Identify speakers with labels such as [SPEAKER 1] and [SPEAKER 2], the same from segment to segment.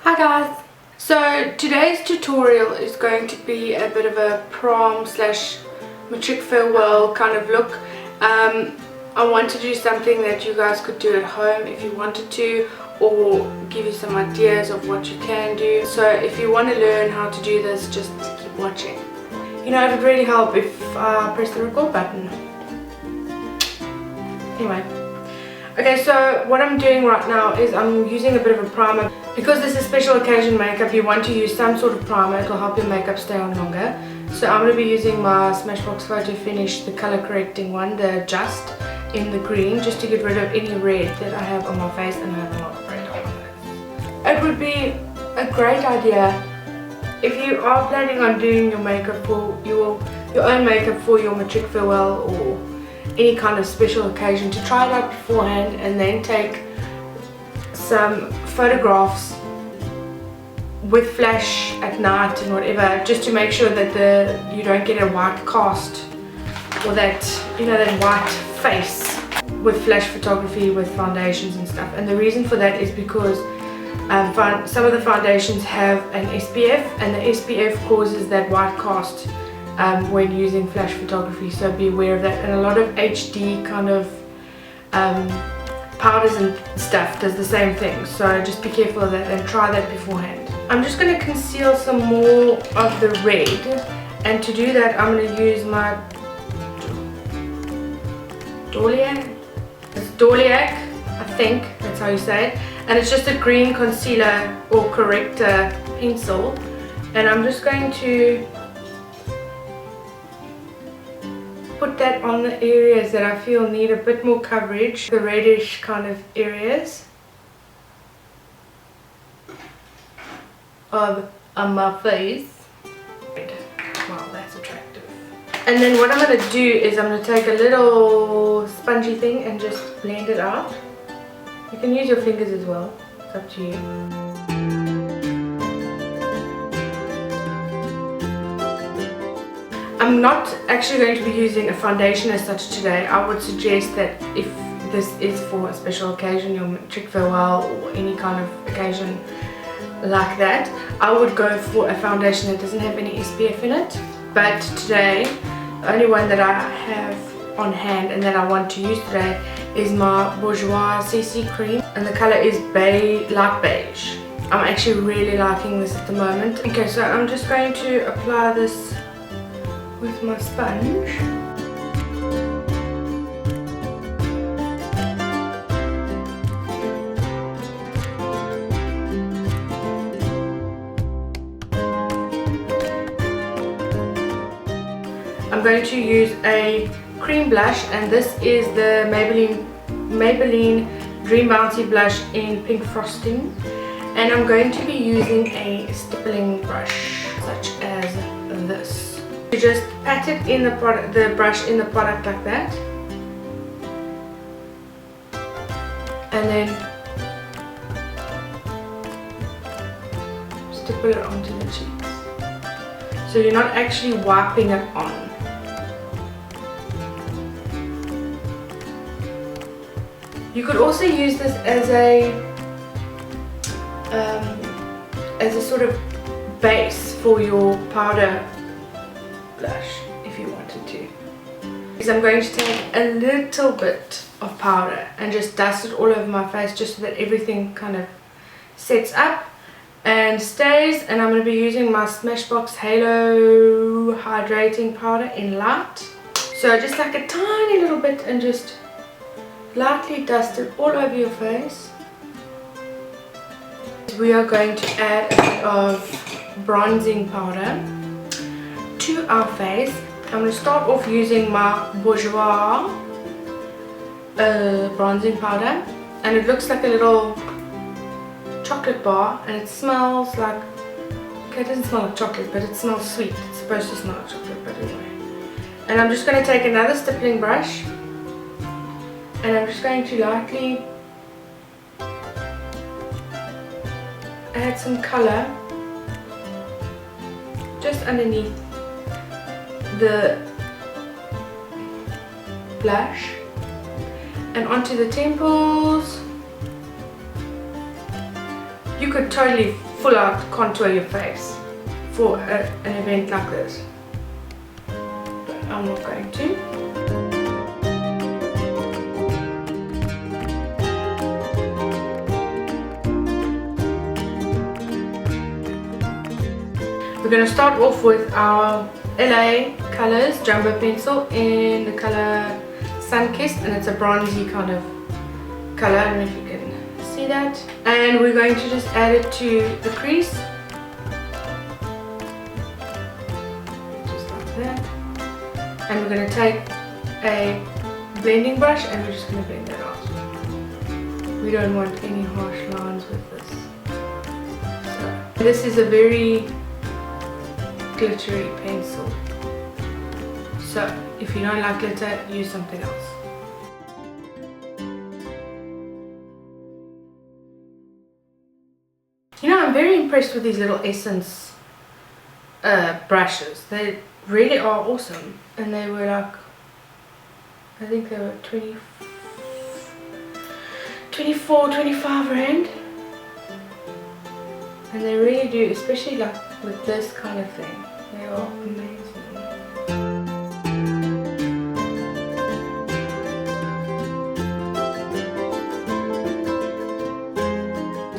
[SPEAKER 1] Hi guys! So today's tutorial is going to be a bit of a prom slash matric farewell kind of look. I want to do something that you guys could do at home if you wanted to, or give you some ideas of what you can do. So if you want to learn how to do this, just keep watching. You know, it would really help if I press the record button. Anyway. Okay, so what I'm doing right now is I'm using a bit of a primer. Because this is special occasion makeup, you want to use some sort of primer. It will help your makeup stay on longer. So I'm going to be using my Smashbox Photo Finish, the color correcting one, the Just in the green, just to get rid of any red that I have on my face, and I have a lot of red on my face. It would be a great idea if you are planning on doing your makeup for your own makeup for your matric farewell or any kind of special occasion, to try it out beforehand and then take some photographs with flash at night and whatever, just to make sure that you don't get a white cast or that, you know, that white face with flash photography with foundations and stuff. And the reason for that is because some of the foundations have an SPF, and the SPF causes that white cast when using flash photography, so be aware of that. And a lot of HD kind of powders and stuff does the same thing, so just be careful of that and try that beforehand. I'm just going to conceal some more of the red, and to do that I'm going to use my Doliac, I think that's how you say it, and it's just a green concealer or corrector pencil, and I'm just going to put that on the areas that I feel need a bit more coverage, the reddish kind of areas of my face. Wow, that's attractive. And then what I'm going to do is I'm going to take a little spongy thing and just blend it out. You can use your fingers as well, it's up to you. I'm not actually going to be using a foundation as such today. I would suggest that if this is for a special occasion, your matric farewell or any kind of occasion like that, I would go for a foundation that doesn't have any SPF in it. But today, the only one that I have on hand and that I want to use today is my Bourjois CC cream, and the color is light beige. I'm actually really liking this at the moment. Okay, so I'm just going to apply this with my sponge. I'm going to use a cream blush, and this is the Maybelline Dream Bouncy blush in Pink Frosting, and I'm going to be using a stippling brush such as this. You just pat it in the brush in the product like that, and then stipple it onto the cheeks. So you're not actually wiping it on. You could also use this as a sort of base for your powder blush if you wanted to. So I'm going to take a little bit of powder and just dust it all over my face, just so that everything kind of sets up and stays. And I'm going to be using my Smashbox Halo Hydrating Powder in light. So just like a tiny little bit, and just lightly dust it all over your face. We are going to add a bit of bronzing powder to our face. I'm going to start off using my Bourjois bronzing powder, and it looks like a little chocolate bar, and it smells like, okay, it doesn't smell like chocolate, but it smells sweet. It's supposed to smell like chocolate, but anyway. And I'm just going to take another stippling brush, and I'm just going to lightly add some color just underneath the blush and onto the temples. You could totally full out contour your face for an event like this, but I'm not going to. We're going to start off with our LA Colors Jumbo Pencil in the color Sunkissed, and it's a bronzy kind of color. I don't know if you can see that. And we're going to just add it to the crease. Just like that. And we're going to take a blending brush and we're just going to blend that out. We don't want any harsh lines with this. So, this is a very glittery pencil, so if you don't like glitter, use something else. You know, I'm very impressed with these little Essence brushes. They really are awesome, and they were like, I think they were 24, 25 rand, and they really do, especially like with this kind of thing. They are amazing.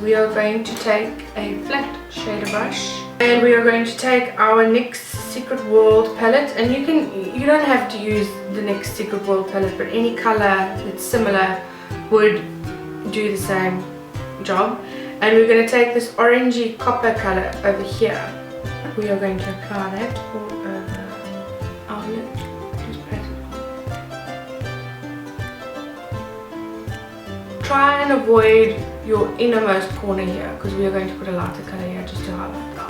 [SPEAKER 1] We are going to take a flat shader brush and we are going to take our NYX Secret World palette, and you don't have to use the NYX Secret World palette, but any color that's similar would do the same job. And we're going to take this orangey copper color over here. We are going to apply that all over our lid. Just pat it on. Try and avoid your innermost corner here, because we are going to put a lighter color here just to highlight that.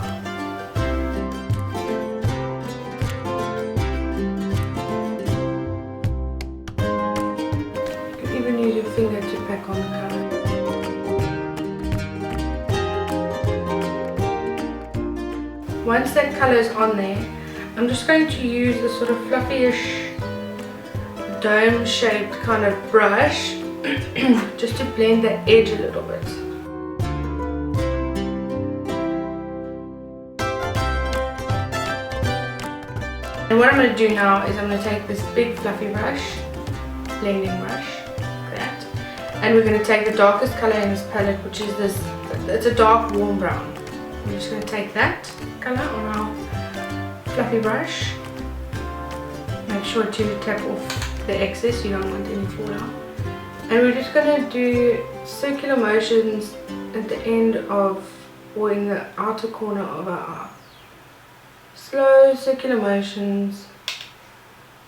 [SPEAKER 1] You can even use your finger to pack on the color. Once that color is on there, I'm just going to use this sort of fluffy-ish dome-shaped kind of brush just to blend that edge a little bit. And what I'm going to do now is I'm going to take this big fluffy brush, blending brush, like that, and we're going to take the darkest color in this palette, which is this, it's a dark warm brown. I'm just going to take that color on our fluffy brush. Make sure to tap off the excess, you don't want any fallout. And we're just going to do circular motions at the end of, or in the outer corner of our eye. Slow circular motions,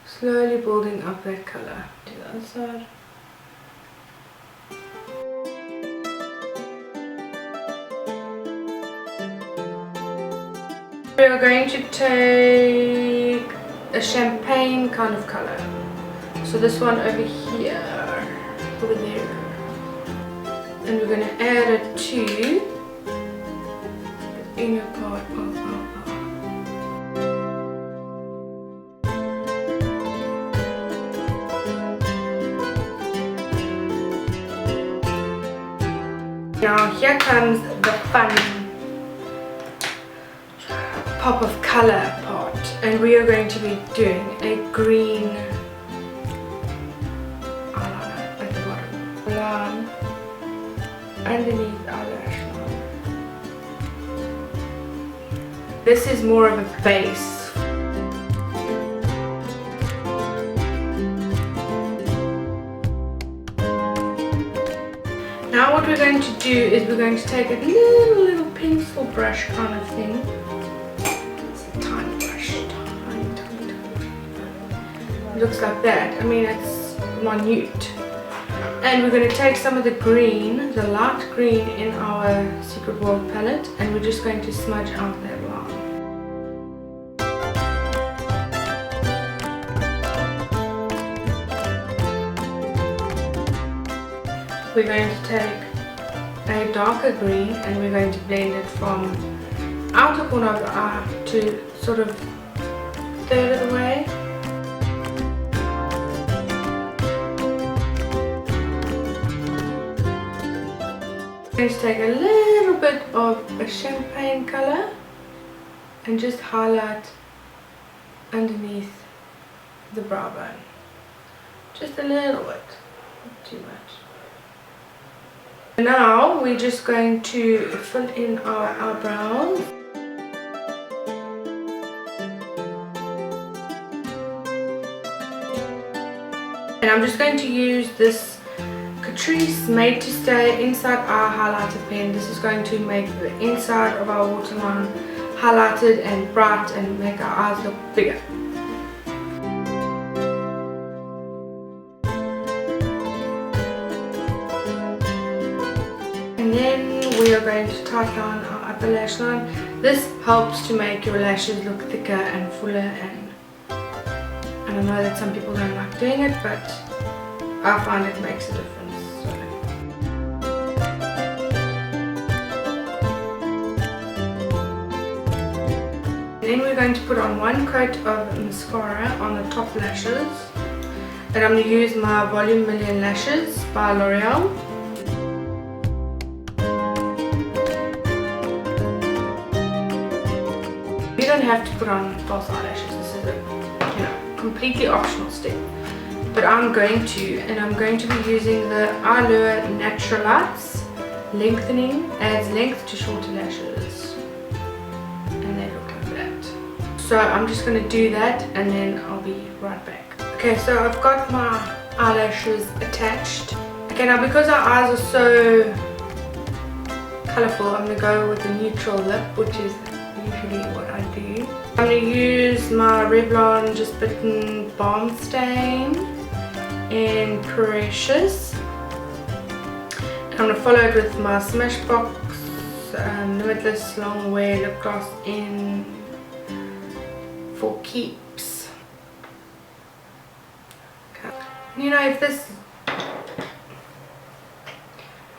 [SPEAKER 1] slowly building up that color. To the other side. We are going to take a champagne kind of color. So this one over here, over there. And we're going to add it to the inner part of our eye. Now here comes the fun pop of color part, and we are going to be doing a green eyeliner at the bottom, line underneath our lash line. This is more of a base. Now what we're going to do is we're going to take a little pencil brush kind of thing. It's a tiny brush, tiny. It looks like that. I mean, it's minute. And we're going to take some of the green, the light green in our Secret World palette, and we're just going to smudge out that line. We're going to take a darker green and we're going to blend it from outer corner of the eye to sort of third of the way. going to take a little bit of a champagne color and just highlight underneath the brow bone. Just a little bit, not too much. Now we're just going to fill in our eyebrows. And I'm just going to use this Catrice Made to Stay Inside Eye Highlighter pen. This is going to make the inside of our waterline highlighted and bright and make our eyes look bigger. And then we are going to tighten down our upper lash line. This helps to make your lashes look thicker and fuller, and I know that some people don't like doing it, but I find it makes a difference. So. Then we're going to put on one coat of mascara on the top lashes. And I'm going to use my Volume Million Lashes by L'Oreal. You don't have to put on false eyelashes. This is a completely optional step, but I'm going to, and I'm going to be using the Allure Natural Lights Lengthening. Adds length to shorter lashes, and they look like that. So I'm just going to do that and then I'll be right back. Okay, so I've got my eyelashes attached. Okay, now because our eyes are so colourful, I'm going to go with a neutral lip, which is usually what I do. I'm going to use my Revlon Just Bitten Balm Stain in Precious. I'm going to follow it with my Smashbox Limitless Long Wear Lip Gloss in For Keeps. Okay. You know, if this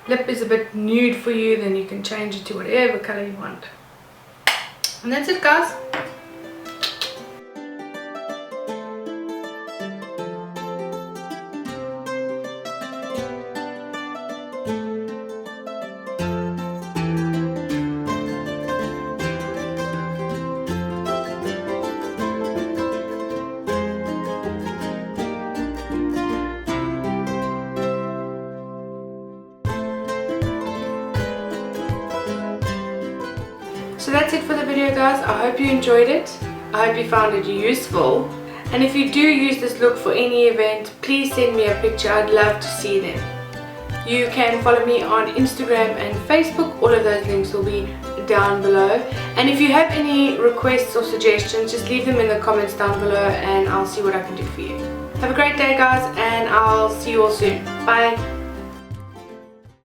[SPEAKER 1] lip is a bit nude for you, then you can change it to whatever colour you want. And that's it, guys. So that's it for the video, guys. I hope you enjoyed it. I hope you found it useful. And if you do use this look for any event, please send me a picture. I'd love to see them. You can follow me on Instagram and Facebook. All of those links will be down below. And if you have any requests or suggestions, just leave them in the comments down below and I'll see what I can do for you. Have a great day, guys, and I'll see you all soon. Bye.